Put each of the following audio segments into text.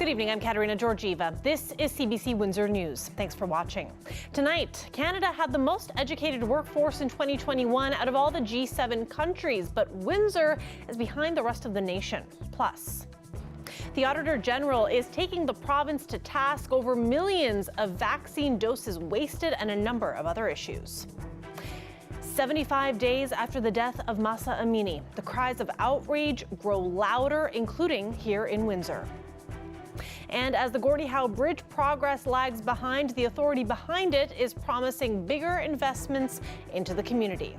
Good evening, I'm Katerina Georgieva. This is CBC Windsor News. Thanks for watching. Tonight, Canada had the most educated workforce in 2021 out of all the G7 countries, but Windsor is behind the rest of the nation. Plus, the Auditor General is taking the province to task over millions of vaccine doses wasted and a number of other issues. 75 days after the death of Mahsa Amini, the cries of outrage grow louder, including here in Windsor. And as the Gordie Howe Bridge progress lags behind, the authority behind it is promising bigger investments into the community.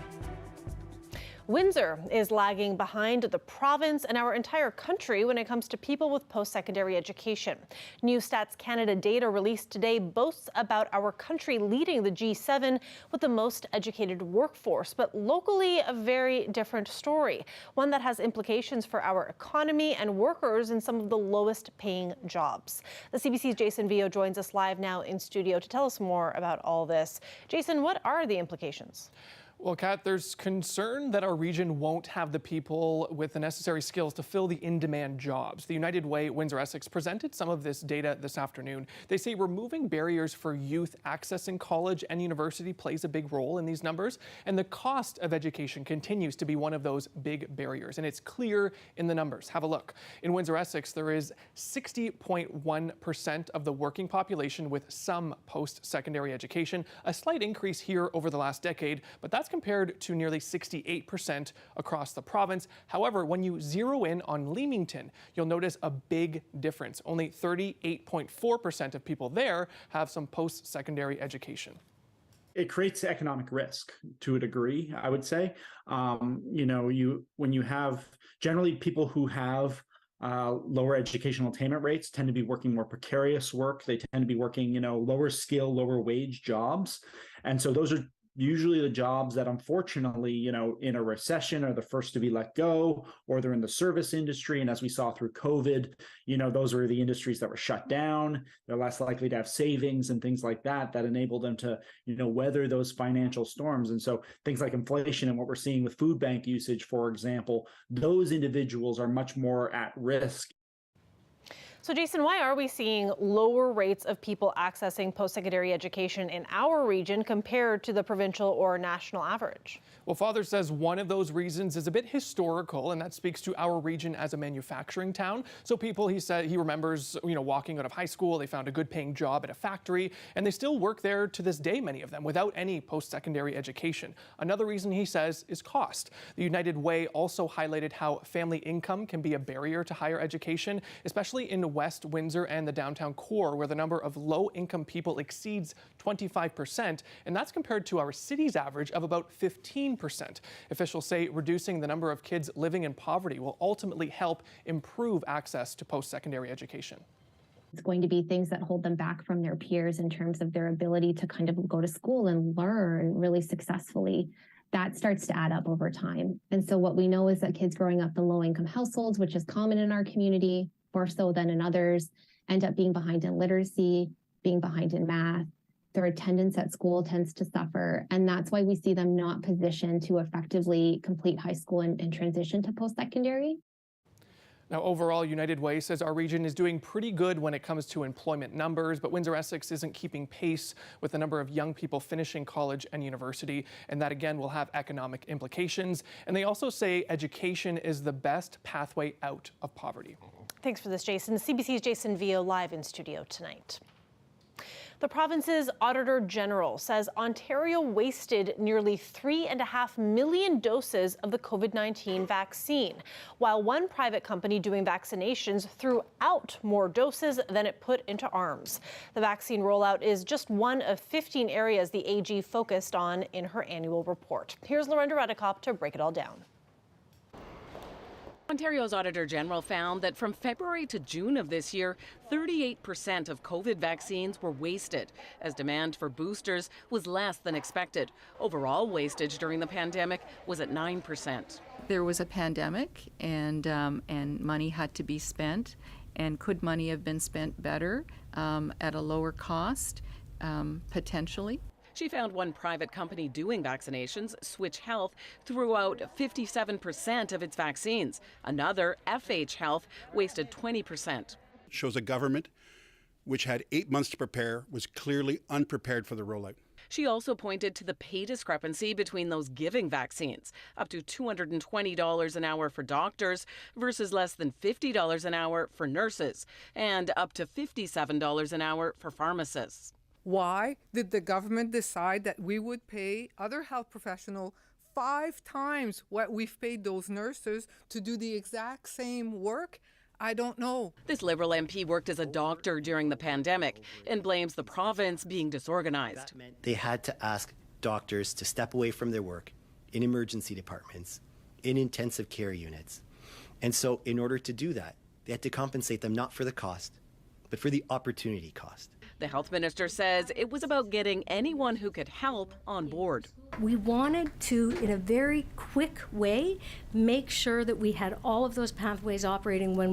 Windsor is lagging behind the province and our entire country when it comes to people with post-secondary education. New Stats Canada data released today boasts about our country leading the G7 with the most educated workforce, but locally a very different story, one that has implications for our economy and workers in some of the lowest paying jobs. The CBC's Jason Vio joins us live now in studio to tell us more about all this. Jason, what are the implications? Well, Kat, there's concern that our region won't have the people with the necessary skills to fill the in-demand jobs. The United Way Windsor Essex presented some of this data this afternoon. They say removing barriers for youth accessing college and university plays a big role in these numbers, and the cost of education continues to be one of those big barriers, and it's clear in the numbers. Have a look. In Windsor Essex, there is 60.1% of the working population with some post-secondary education, a slight increase here over the last decade, but that's compared to nearly 68% across the province. However, when you zero in on Leamington, you'll notice a big difference. Only 38.4% of people there have some post-secondary education. It creates economic risk to a degree, I would say. When you have generally people who have lower educational attainment rates tend to be working more precarious work. They tend to be working, lower skill, lower wage jobs. And so those are usually the jobs that unfortunately, in a recession are the first to be let go, or they're in the service industry. And as we saw through COVID, those are the industries that were shut down. They're less likely to have savings and things like that enable them to, weather those financial storms. And so things like inflation and what we're seeing with food bank usage, for example, those individuals are much more at risk. So, Jason, why are we seeing lower rates of people accessing post-secondary education in our region compared to the provincial or national average? Well, Father says one of those reasons is a bit historical, and that speaks to our region as a manufacturing town. So people, he said, he remembers, walking out of high school, they found a good paying job at a factory, and they still work there to this day, many of them, without any post-secondary education. Another reason, he says, is cost. The United Way also highlighted how family income can be a barrier to higher education, especially in West Windsor and the downtown core, where the number of low-income people exceeds 25%, and that's compared to our city's average of about 15%. Officials say reducing the number of kids living in poverty will ultimately help improve access to post-secondary education. It's going to be things that hold them back from their peers in terms of their ability to kind of go to school and learn really successfully. That starts to add up over time. And so what we know is that kids growing up in low-income households, which is common in our community, more so than in others, end up being behind in literacy, being behind in math. Their attendance at school tends to suffer, and that's why we see them not positioned to effectively complete high school and transition to post-secondary. Now, overall, United Way says our region is doing pretty good when it comes to employment numbers, but Windsor Essex isn't keeping pace with the number of young people finishing college and university, and that again will have economic implications. And they also say education is the best pathway out of poverty. Thanks for this, Jason. CBC's Jason Vio live in studio tonight. The province's Auditor General says Ontario wasted nearly 3.5 million doses of the COVID-19 vaccine, while one private company doing vaccinations threw out more doses than it put into arms. The vaccine rollout is just one of 15 areas the AG focused on in her annual report. Here's Lorenda Redekop to break it all down. Ontario's Auditor General found that from February to June of this year, 38% of COVID vaccines were wasted, as demand for boosters was less than expected. Overall wastage during the pandemic was at 9%. There was a pandemic, and money had to be spent. And could money have been spent better at a lower cost, potentially? She found one private company doing vaccinations, Switch Health, threw out 57% of its vaccines. Another, FH Health, wasted 20%. shows a government which had 8 months to prepare was clearly unprepared for the rollout. She also pointed to the pay discrepancy between those giving vaccines, up to $220 an hour for doctors versus less than $50 an hour for nurses, and up to $57 an hour for pharmacists. Why did the government decide that we would pay other health professionals 5 times what we've paid those nurses to do the exact same work? I don't know. This Liberal MP worked as a doctor during the pandemic and blames the province being disorganized. They had to ask doctors to step away from their work in emergency departments, in intensive care units. And so in order to do that, they had to compensate them not for the cost, but for the opportunity cost. The health minister says it was about getting anyone who could help on board. We wanted to, in a very quick way, make sure that we had all of those pathways operating when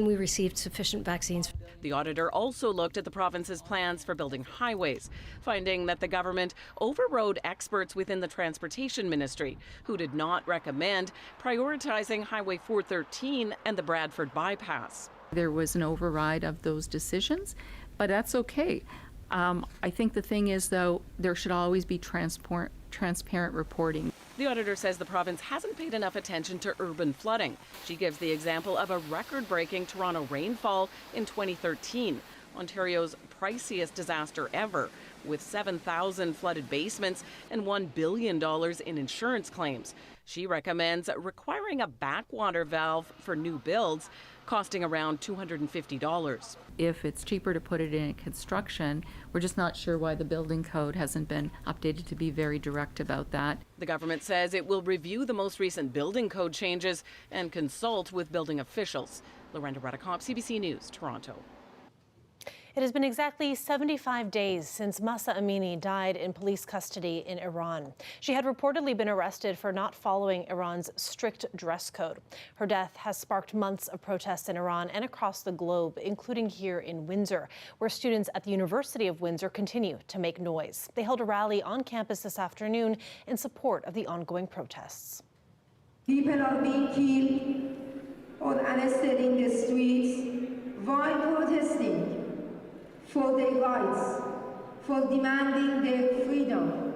we received sufficient vaccines. The auditor also looked at the province's plans for building highways, finding that the government overrode experts within the transportation ministry who did not recommend prioritizing Highway 413 and the Bradford bypass. There was an override of those decisions, but that's okay. I think the thing is, though, there should always be transparent reporting. The auditor says the province hasn't paid enough attention to urban flooding. She gives the example of a record-breaking Toronto rainfall in 2013, Ontario's priciest disaster ever, with 7,000 flooded basements and $1 billion in insurance claims. She recommends requiring a backwater valve for new builds, costing around $250. If it's cheaper to put it in construction, we're just not sure why the building code hasn't been updated to be very direct about that. The government says it will review the most recent building code changes and consult with building officials. Lorenda Redicomp, CBC News, Toronto. It has been exactly 75 days since Mahsa Amini died in police custody in Iran. She had reportedly been arrested for not following Iran's strict dress code. Her death has sparked months of protests in Iran and across the globe, including here in Windsor, where students at the University of Windsor continue to make noise. They held a rally on campus this afternoon in support of the ongoing protests. People are being killed or arrested in the streets while protesting for their rights, for demanding their freedom.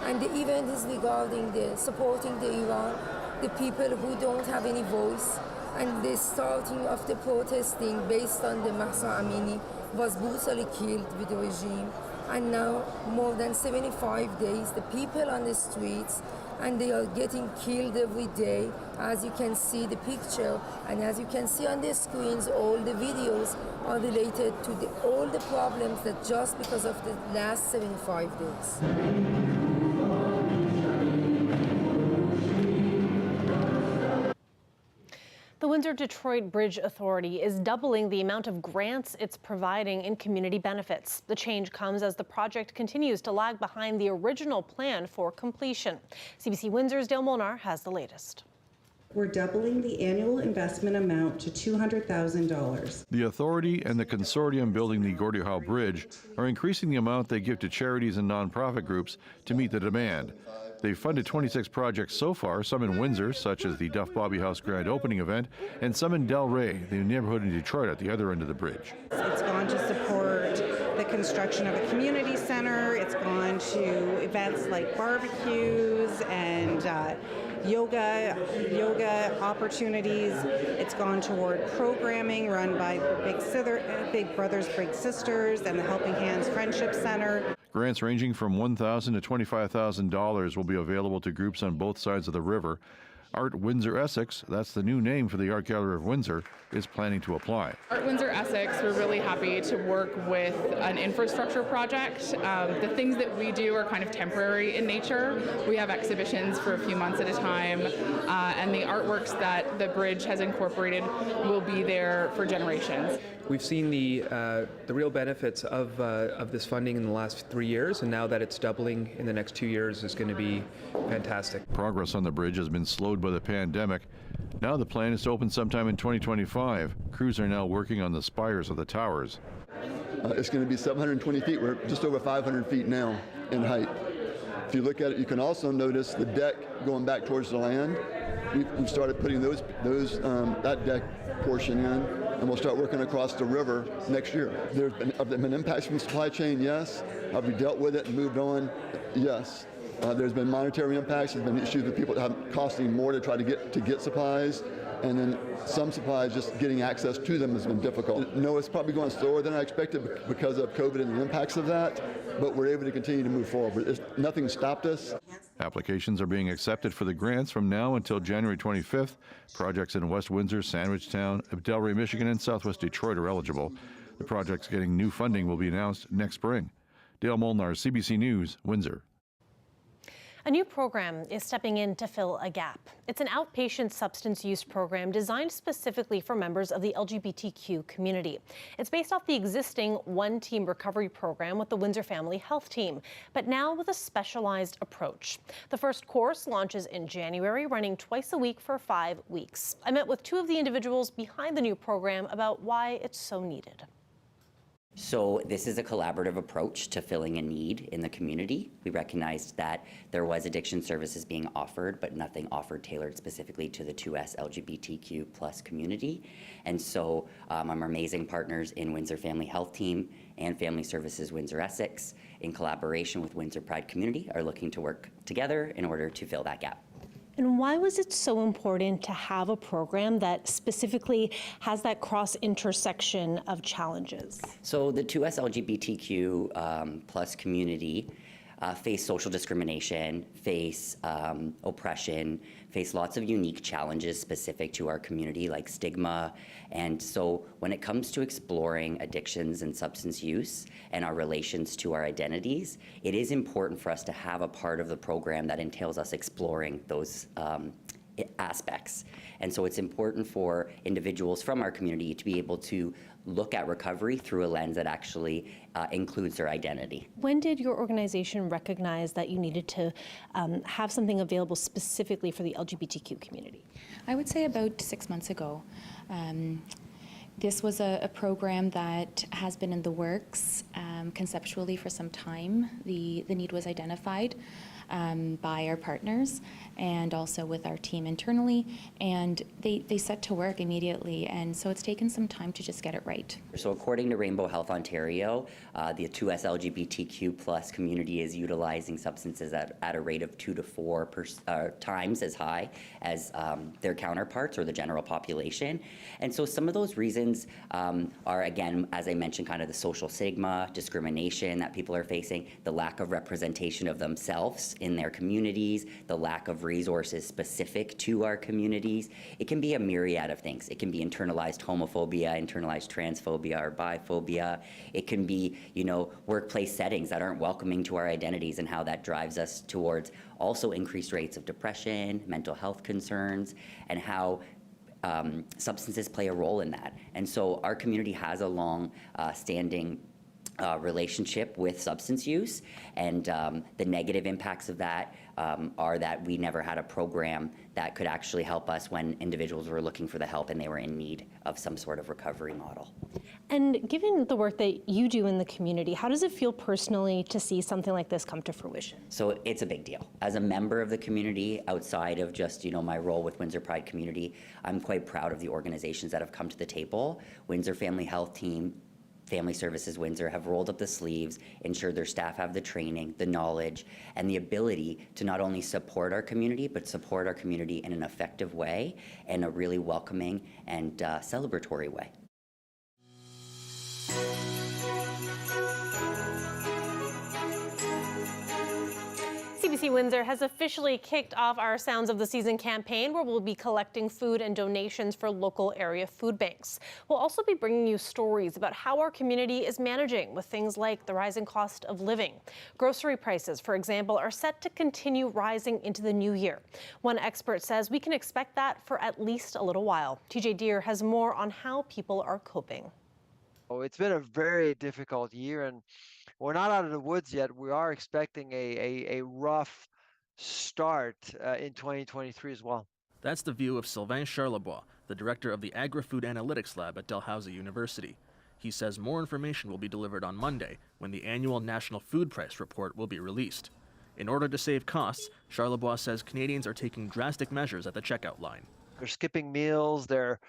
And the event is regarding supporting the Iran, the people who don't have any voice, and the starting of the protesting based on the Mahsa Amini was brutally killed with the regime. And now, more than 75 days, the people on the streets, and they are getting killed every day. As you can see the picture, and as you can see on the screens, all the videos are related to all the problems that just because of the last 75 days. The Windsor-Detroit Bridge Authority is doubling the amount of grants it's providing in community benefits. The change comes as the project continues to lag behind the original plan for completion. CBC Windsor's Dale Molnar has the latest. We're doubling the annual investment amount to $200,000. The authority and the consortium building the Gordie Howe Bridge are increasing the amount they give to charities and nonprofit groups to meet the demand. They've funded 26 projects so far, some in Windsor, such as the Duff Bobby House grand opening event, and some in Delray, the neighborhood in Detroit at the other end of the bridge. It's gone to support the construction of a community center. It's gone to events like barbecues and yoga opportunities. It's gone toward programming run by Big Brothers Big Sisters and the Helping Hands Friendship Center. Grants ranging from $1,000 to $25,000 will be available to groups on both sides of the river. Art Windsor Essex, that's the new name for the Art Gallery of Windsor, is planning to apply. Art Windsor Essex, we're really happy to work with an infrastructure project. The things that we do are kind of temporary in nature. We have exhibitions for a few months at a time, and the artworks that the bridge has incorporated will be there for generations. We've seen the real benefits of this funding in the last 3 years, and now that it's doubling in the next 2 years is going to be fantastic. Progress on the bridge has been slowed by the pandemic. Now the plan is to open sometime in 2025. Crews are now working on the spires of the towers. It's going to be 720 feet. We're just over 500 feet now in height. If you look at it, you can also notice the deck going back towards the land. We've started putting that deck portion in. and we'll start working across the river next year. Have there been impacts from the supply chain? Yes. Have we dealt with it and moved on? Yes. There's been monetary impacts. There's been issues with people costing more to try to get supplies, and then some supplies just getting access to them has been difficult. No, it's probably going slower than I expected because of COVID and the impacts of that, but we're able to continue to move forward. Nothing stopped us. Applications are being accepted for the grants from now until January 25th. Projects in West Windsor, Sandwichtown, Delray, Michigan, and Southwest Detroit are eligible. The projects getting new funding will be announced next spring. Dale Molnar, CBC News, Windsor. A new program is stepping in to fill a gap. It's an outpatient substance use program designed specifically for members of the LGBTQ community. It's based off the existing one-team recovery program with the Windsor Family Health Team, but now with a specialized approach. The first course launches in January, running twice a week for 5 weeks. I met with two of the individuals behind the new program about why it's so needed. So this is a collaborative approach to filling a need in the community. We recognized that there was addiction services being offered, but nothing offered tailored specifically to the 2S LGBTQ plus community. And so our amazing partners in Windsor Family Health Team and Family Services Windsor Essex, in collaboration with Windsor Pride Community, are looking to work together in order to fill that gap. And why was it so important to have a program that specifically has that cross-intersection of challenges? So the 2S LGBTQ plus community face social discrimination, face oppression, face lots of unique challenges specific to our community, like stigma. And so when it comes to exploring addictions and substance use and our relations to our identities, it is important for us to have a part of the program that entails us exploring those aspects. And so it's important for individuals from our community to be able to look at recovery through a lens that actually includes their identity. When did your organization recognize that you needed to have something available specifically for the LGBTQ community? I would say about 6 months ago. This was a program that has been in the works conceptually for some time. The need was identified by our partners and also with our team internally, and they set to work immediately, and so it's taken some time to just get it right. So according to Rainbow Health Ontario, the 2S LGBTQ plus community is utilizing substances at a rate of 2 to 4 times as high as their counterparts or the general population. And so some of those reasons are, again, as I mentioned, kind of the social stigma, discrimination that people are facing, the lack of representation of themselves in their communities, the lack of resources specific to our communities. It can be a myriad of things. It can be internalized homophobia, internalized transphobia or biphobia. It can be, workplace settings that aren't welcoming to our identities and how that drives us towards also increased rates of depression, mental health concerns, and how substances play a role in that. And so our community has a long standing relationship with substance use, and the negative impacts of that are that we never had a program that could actually help us when individuals were looking for the help and they were in need of some sort of recovery model. And given the work that you do in the community, how does it feel personally to see something like this come to fruition? So it's a big deal. As a member of the community, outside of just my role with Windsor Pride Community, I'm quite proud of the organizations that have come to the table. Windsor Family Health Team, Family Services Windsor have rolled up the sleeves, ensured their staff have the training, the knowledge, and the ability to not only support our community, but support our community in an effective way and a really welcoming and celebratory way. CBC Windsor has officially kicked off our Sounds of the Season campaign, where we'll be collecting food and donations for local area food banks. We'll also be bringing you stories about how our community is managing with things like the rising cost of living. Grocery prices, for example, are set to continue rising into the new year. One expert says we can expect that for at least a little while. TJ Deere has more on how people are coping. Oh, it's been a very difficult year, and we're not out of the woods yet. We are expecting a rough start in 2023 as well. That's the view of Sylvain Charlebois, the director of the Agri-Food Analytics Lab at Dalhousie University. He says more information will be delivered on Monday, when the annual National Food Price Report will be released. In order to save costs, Charlebois says Canadians are taking drastic measures at the checkout line. They're skipping meals, they're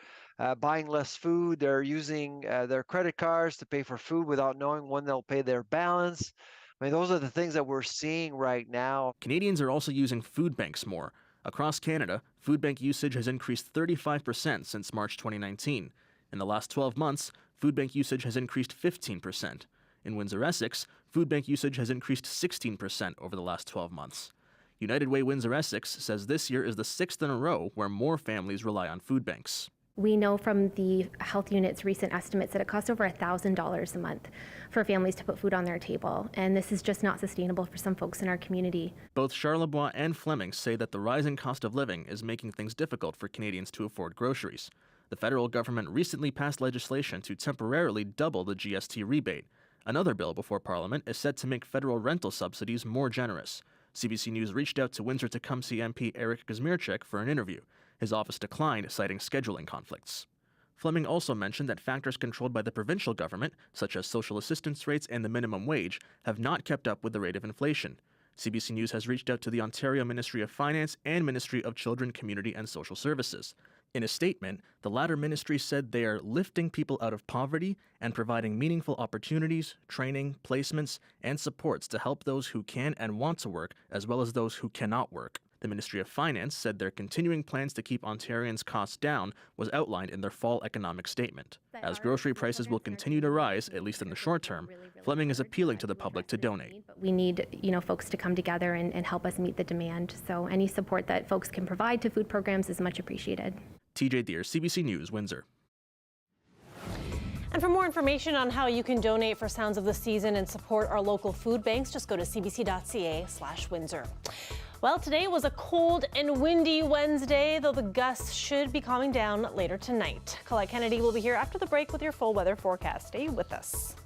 buying less food. They're using their credit cards to pay for food without knowing when they'll pay their balance. I mean, those are the things that we're seeing right now. Canadians are also using food banks more. Across Canada, food bank usage has increased 35% since March 2019. In the last 12 months, food bank usage has increased 15%. In Windsor, Essex, food bank usage has increased 16% over the last 12 months. United Way Windsor Essex says this year is the 6th in a row where more families rely on food banks. We know from the health unit's recent estimates that it costs over $1,000 a month for families to put food on their table, and this is just not sustainable for some folks in our community. Both Charlebois and Fleming say that the rising cost of living is making things difficult for Canadians to afford groceries. The federal government recently passed legislation to temporarily double the GST rebate. Another bill before Parliament is set to make federal rental subsidies more generous. CBC News reached out to Windsor-Tecumseh MP Eric Kazmierczak for an interview. His office declined, citing scheduling conflicts. Fleming also mentioned that factors controlled by the provincial government, such as social assistance rates and the minimum wage, have not kept up with the rate of inflation. CBC News has reached out to the Ontario Ministry of Finance and Ministry of Children, Community and Social Services. In a statement, the latter ministry said they are lifting people out of poverty and providing meaningful opportunities, training, placements, and supports to help those who can and want to work, as well as those who cannot work. The Ministry of Finance said their continuing plans to keep Ontarians' costs down was outlined in their fall economic statement. As grocery prices will continue to rise, at least in the short term, Fleming is appealing to the public to donate. We need, folks to come together and help us meet the demand. So any support that folks can provide to food programs is much appreciated. TJ Deere, CBC News, Windsor. And for more information on how you can donate for Sounds of the Season and support our local food banks, just go to cbc.ca/Windsor. Well, today was a cold and windy Wednesday, though the gusts should be calming down later tonight. Colette Kennedy will be here after the break with your full weather forecast. Stay with us.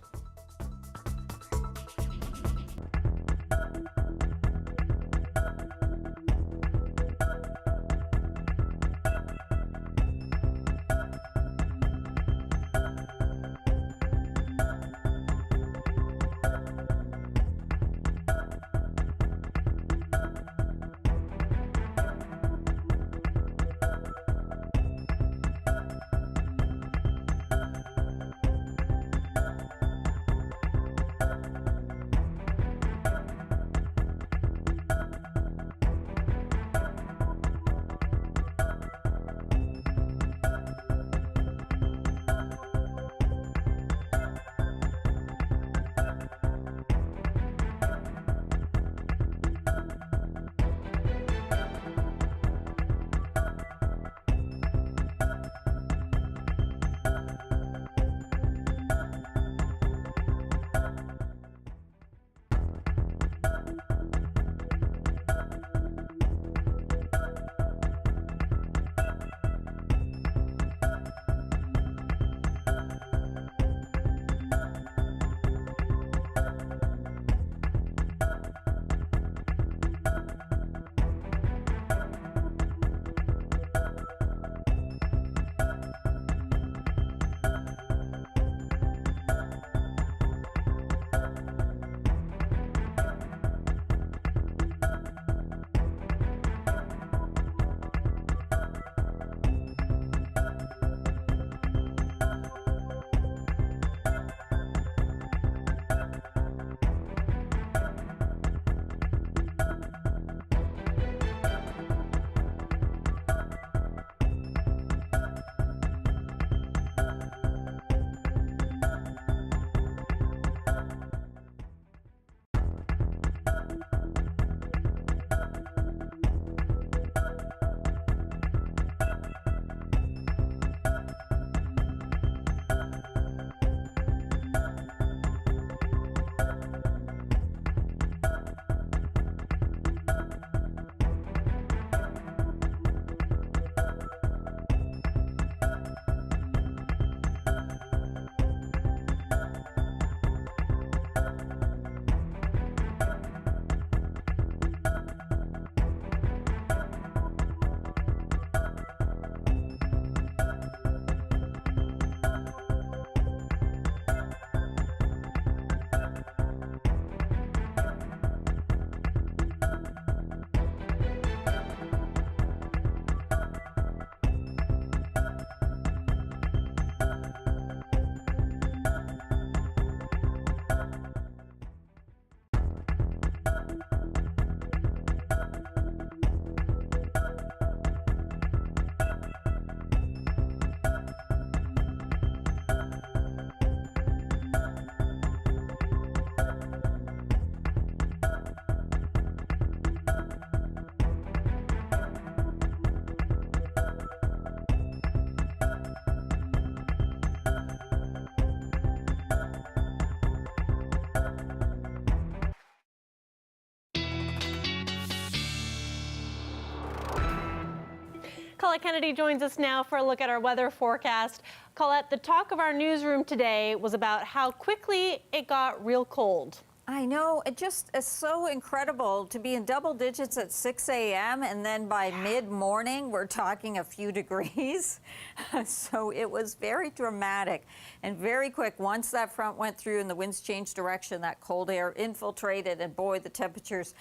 Colette Kennedy joins us now for a look at our weather forecast. Colette, the talk of our newsroom today was about how quickly it got real cold. I know, it just is so incredible to be in double digits at 6 a.m. and then by mid-morning we're talking a few degrees. So it was very dramatic and very quick. Once that front went through and the winds changed direction, that cold air infiltrated, and boy, the temperatures,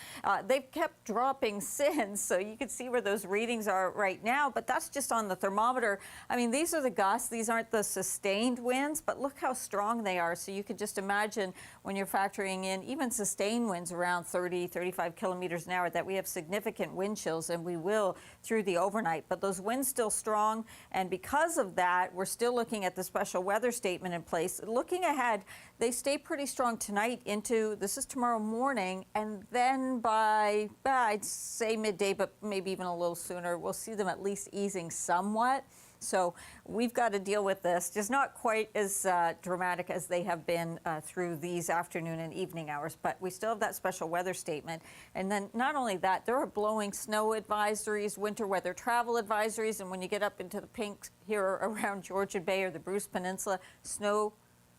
they've kept dropping since. So you can see where those readings are right now, but that's just on the thermometer. I mean, these are the gusts. These aren't the sustained winds, but look how strong they are. So you can just imagine when you're factoring in even sustained winds around 30, 35 kilometers an hour, that we have significant wind chills, and we will through the overnight. But those winds still strong, and because of that, we're still looking at the special weather statement in place. Looking ahead, they stay pretty strong tonight into, this is tomorrow morning, and then by, I'd say midday, but maybe even a little sooner, we'll see them at least easing somewhat. So we've got to deal with this, just not quite as dramatic as they have been through these afternoon and evening hours, but we still have that special weather statement. And then not only that, there are blowing snow advisories, winter weather travel advisories, and when you get up into the pinks here around Georgian Bay or the Bruce Peninsula, snow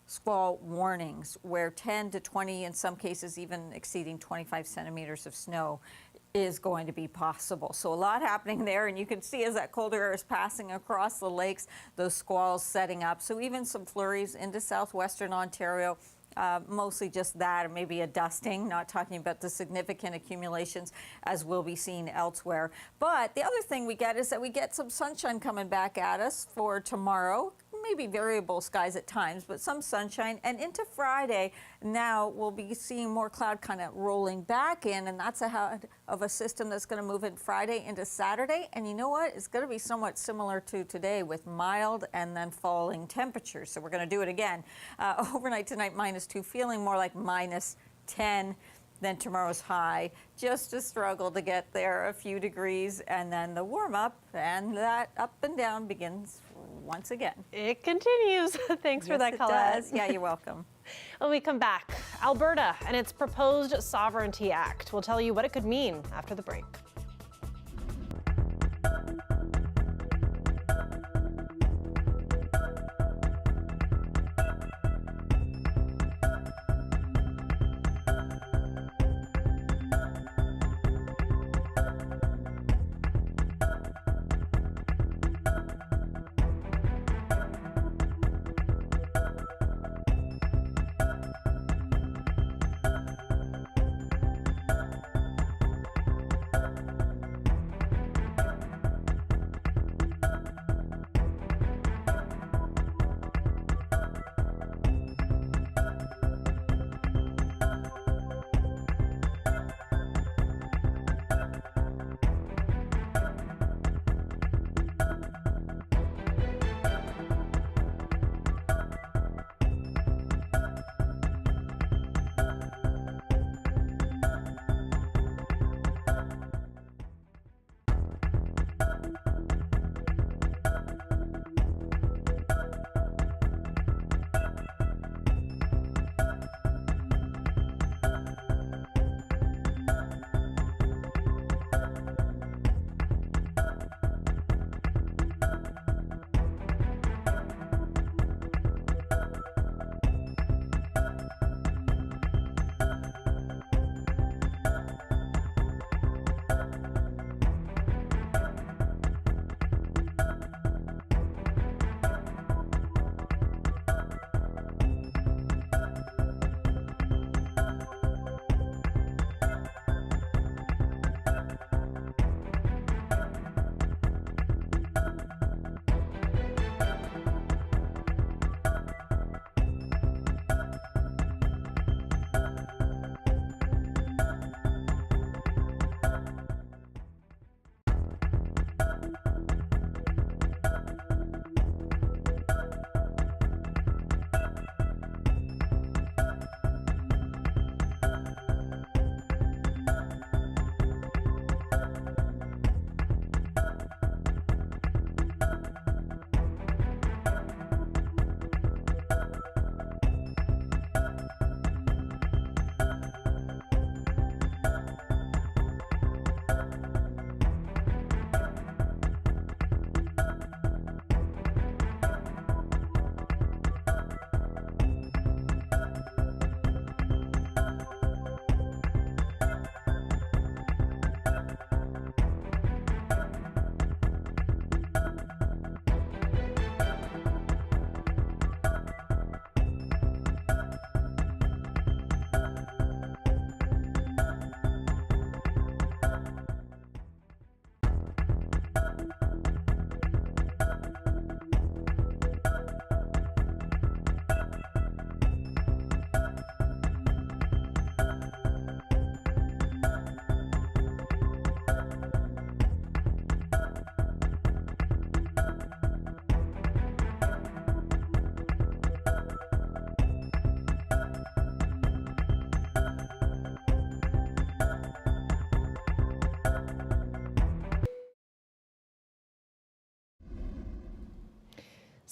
squall warnings, where 10 to 20, in some cases even exceeding 25 centimeters of snow is going to be possible. So a lot happening there, and you can see as that colder air is passing across the lakes, those squalls setting up. So even some flurries into southwestern Ontario, mostly just that, or maybe a dusting, not talking about the significant accumulations as will be seen elsewhere. But the other thing we get is that we get some sunshine coming back at us for tomorrow. Maybe variable skies at times, but some sunshine. And into Friday, now we'll be seeing more cloud kind of rolling back in, and that's ahead of a system that's going to move in Friday into Saturday. And you know what? It's going to be somewhat similar to today with mild and then falling temperatures. So we're going to do it again. Overnight tonight, -2, feeling more like -10. Then tomorrow's high, just a struggle to get there, a few degrees, and then the warm up and that up and down begins once again. It continues. Thanks for that, Colette. It does. Yeah, you're welcome. When we come back, Alberta and its proposed Sovereignty Act. We'll tell you what it could mean after the break.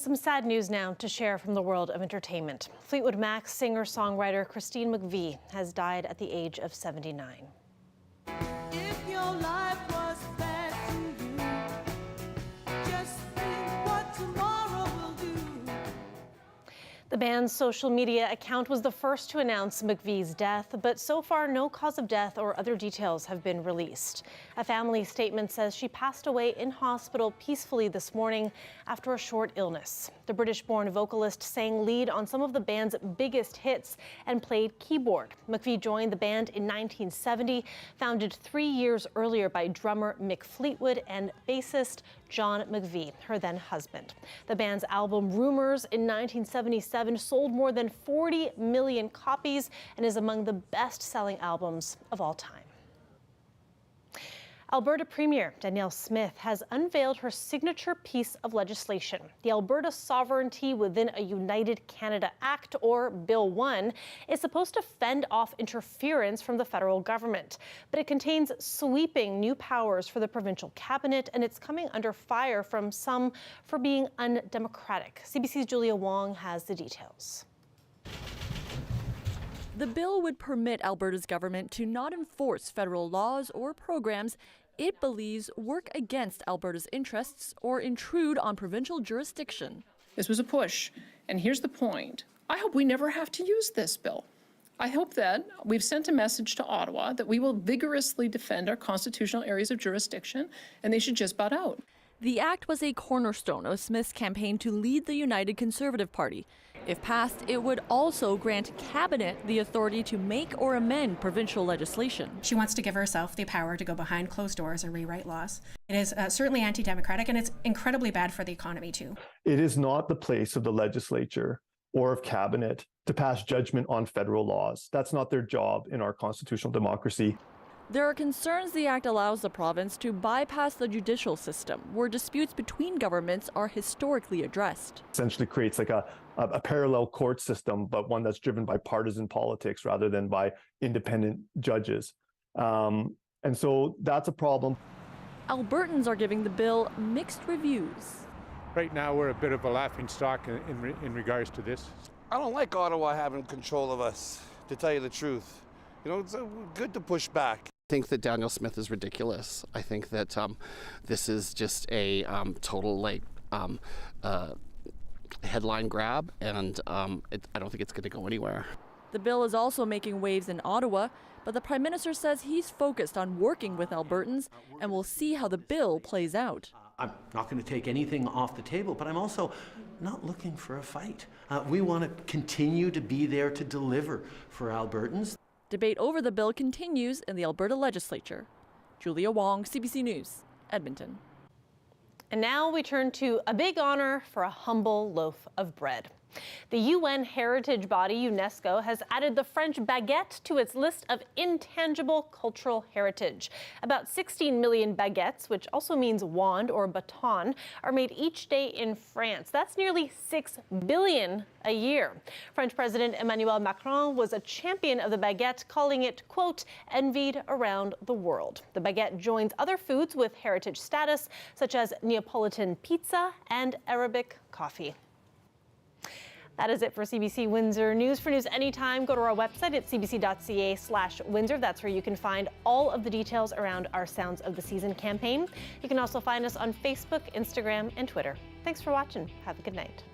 Some sad news now to share from the world of entertainment. Fleetwood Mac's singer-songwriter Christine McVie has died at the age of 79. If your life was bad to you, just think what tomorrow will do. The band's social media account was the first to announce McVie's death, but so far no cause of death or other details have been released. A family statement says she passed away in hospital peacefully this morning after a short illness. The British-born vocalist sang lead on some of the band's biggest hits and played keyboard. McVie joined the band in 1970, founded 3 years earlier by drummer Mick Fleetwood and bassist John McVie, her then husband. The band's album Rumors in 1977 sold more than 40 million copies and is among the best-selling albums of all time. Alberta Premier Danielle Smith has unveiled her signature piece of legislation. The Alberta Sovereignty Within a United Canada Act, or Bill 1, is supposed to fend off interference from the federal government. But it contains sweeping new powers for the provincial cabinet, and it's coming under fire from some for being undemocratic. CBC's Julia Wong has the details. The bill would permit Alberta's government to not enforce federal laws or programs it believes work against Alberta's interests or intrude on provincial jurisdiction. This was a push, and here's the point. I hope we never have to use this bill. I hope that we've sent a message to Ottawa that we will vigorously defend our constitutional areas of jurisdiction, and they should just butt out. The act was a cornerstone of Smith's campaign to lead the United Conservative Party. If passed, it would also grant Cabinet the authority to make or amend provincial legislation. She wants to give herself the power to go behind closed doors and rewrite laws. It is certainly anti-democratic, and it's incredibly bad for the economy, too. It is not the place of the legislature or of Cabinet to pass judgment on federal laws. That's not their job in our constitutional democracy. There are concerns the act allows the province to bypass the judicial system, where disputes between governments are historically addressed. Essentially creates like a parallel court system, but one that's driven by partisan politics rather than by independent judges. And so that's a problem. Albertans are giving the bill mixed reviews. Right now, we're a bit of a laughingstock in regards to this. I don't like Ottawa having control of us, to tell you the truth. You know, it's good to push back. I think that Danielle Smith is ridiculous. I think that this is just a total headline grab, and I don't think it's going to go anywhere. The bill is also making waves in Ottawa, but the Prime Minister says he's focused on working with Albertans and will see how the bill plays out. I'm not going to take anything off the table, but I'm also not looking for a fight. We want to continue to be there to deliver for Albertans. Debate over the bill continues in the Alberta legislature. Julia Wong, CBC News, Edmonton. And now we turn to a big honor for a humble loaf of bread. The UN heritage body UNESCO has added the French baguette to its list of intangible cultural heritage. About 16 million baguettes, which also means wand or baton, are made each day in France. That's nearly 6 billion a year. French President Emmanuel Macron was a champion of the baguette, calling it, quote, envied around the world. The baguette joins other foods with heritage status, such as Neapolitan pizza and Arabic coffee. That is it for CBC Windsor News. For news anytime, go to our website at cbc.ca/Windsor. That's where you can find all of the details around our Sounds of the Season campaign. You can also find us on Facebook, Instagram, and Twitter. Thanks for watching. Have a good night.